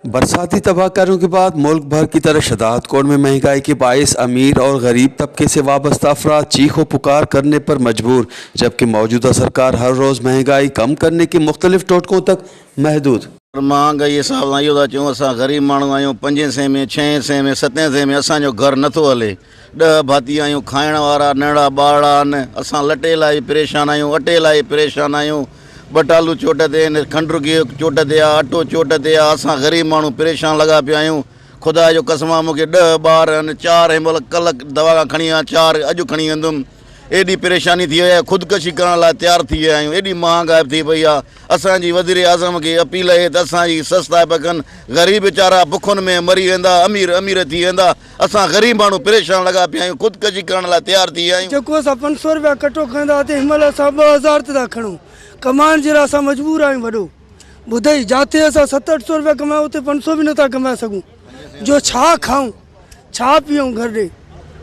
बरसाती तबाहकारों के बाद मुल्क भर की तरह शदादकोट में महंगाई के बायस अमीर और गरीब तबके से वाबस्ता अफराद चीखो पुकार करने पर मजबूर, जबकि मौजूदा सरकार हर रोज़ महंगाई कम करने के मुख्तलिफ टोटकों तक महदूद। महंगाई हिसाब सां इहो था चऊं, असां ग़रीब माण्हू आहियूं। 5 में 6 में 7 में असांजो घर नथो हले। 10 भाती आहियूं, खाइण वारा नंढा ॿार आहिनि। असां लटे लाइ परेशान आहियूं, अटे लाइ परेशान आहियूं। बटालू चोट ते आहिनि, खंडु चोट ते आहे, अटो चोट ते आहे। असां ग़रीब माण्हू परेशान लॻा पिया आहियूं। ख़ुदा जो कसम आहे, मूंखे 10 ॿार आहिनि। 4 हिनमहिल कल्ह दवा खणी आया, 4 अॼु खणी वेंदुमि। एॾी परेशानी थी वई आहे, ख़ुदकशी करण लाइ तयारु थी विया आहियूं। एॾी महांगाई थी पई आहे। असांजी वज़ीर आज़म खे अपील आहे त असांजी सस्ता पिया कनि। ग़रीब वीचारा बुखुनि में मरी वेंदा, अमीर अमीर थी वेंदा। असां ग़रीब माण्हू परेशान लॻा पिया आहियूं, ख़ुदकशी करण लाइ तयारु थी विया आहियूं। जेको असां 500 रुपया कटो खणंदा हुआसीं, हिनमहिल असां 2000 ते था खणूं। कमाइण जे लाइ असां मजबूर आहियूं। वॾो ॿुधई, जिते असां 700-800 रुपया कमायूं उते 500 बि नथा कमाए सघूं। जो छा खाऊं, छा पीऊं घर ॾे।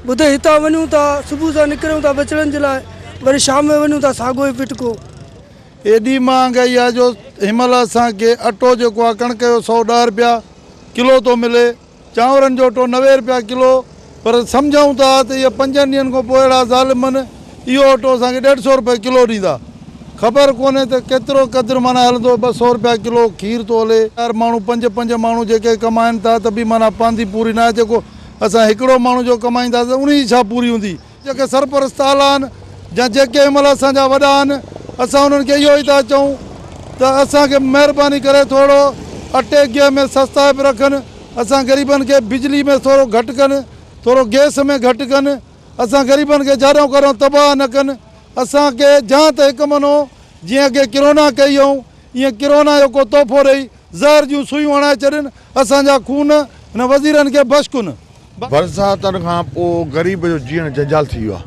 ॿुधई, हितां वञूं था, सुबुह सां निकिरूं था बचड़नि जे लाइ, वरी शाम में वञूं था साॻियो ई फिटको। एॾी महांगाई आहे जो हिनमहिल असांखे अटो जेको आहे कणिक जो 110 रुपया किलो थो मिले, चांवरनि जो अटो 90 रुपया किलो। पर सम्झूं था त इहे 5 ॾींहंनि खां पोइ अहिड़ा ज़ालिमनि इहो अटो असांखे 150 रुपए किलो ॾींदा। ख़बर कोन्हे त केतिरो क़दुरु माना हलंदो। 200 रुपया किलो खीर थो हले। 4 माण्हू 5 माण्हू जेके कमाइनि था त बि माना पंहिंजी पूरी न आहे। जेको असां हिकिड़ो माण्हू जो कमाईंदासीं उन जी छा पूरी हूंदी। जेके सरपरस्त आला आहिनि या जेके हिनमहिल असांजा वॾा आहिनि, असां उन्हनि खे इहो ई था चऊं त असांखे महिरबानी करे थोरो अटे गिह में सस्ता बि रखनि। असां ग़रीबनि खे बिजली में थोरो घटि कनि, थोरो गैस में घटि कनि। असां ग़रीबनि खे जाड़ो करो तबाह न कनि। असांखे जहाँ त हिकु मनो जीअं की किरोना कई हुयूं, ईअं किरोना जो को तोहफ़ो ॾेई ज़हर जूं सुयूं हणाए छॾनि। असांजा खून हिन वज़ीरनि खे बशकुनि। बरसातनि खां पोइ ग़रीब जो जीअण जंजाल थी वियो आहे।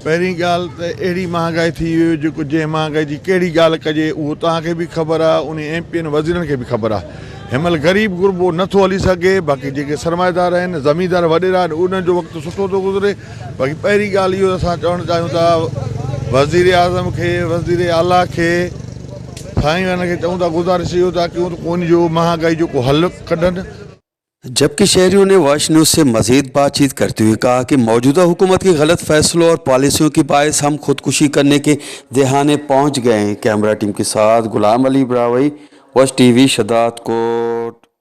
पहिरीं ॻाल्हि त अहिड़ी महांगाई थी वई, जेको जंहिं महांगाई जी कहिड़ी ॻाल्हि कजे उहो तव्हांखे बि ख़बर आहे, उन MP वज़ीरनि खे बि ख़बर आहे। हिनमहिल ग़रीब गुरबो नथो हली सघे। बाक़ी जेके सरमाएदार आहिनि, ज़मींदार वॾेरा आहिनि, उन्हनि जो वक़्तु सुठो थो गुज़रे। बाक़ी पहिरीं ॻाल्हि इहो असां चवणु चाहियूं था वज़ीर आज़म खे, वज़ीर आला खे, साईं खे चऊं था, गुज़ारिश इहो था कयूं त उन जो महांगाई जो को हल कढनि। जबकि शहरियों ने वॉच न्यूज़ से मजीद बातचीत करते हुए कहा कि मौजूदा हुकूमत के गलत फैसलों और पॉलिसियों की बायस हम खुदकुशी करने के देहाने पहुँच गए हैं। कैमरा टीम के साथ गुलाम अली ब्रावई, वॉच TV, शदादकोट।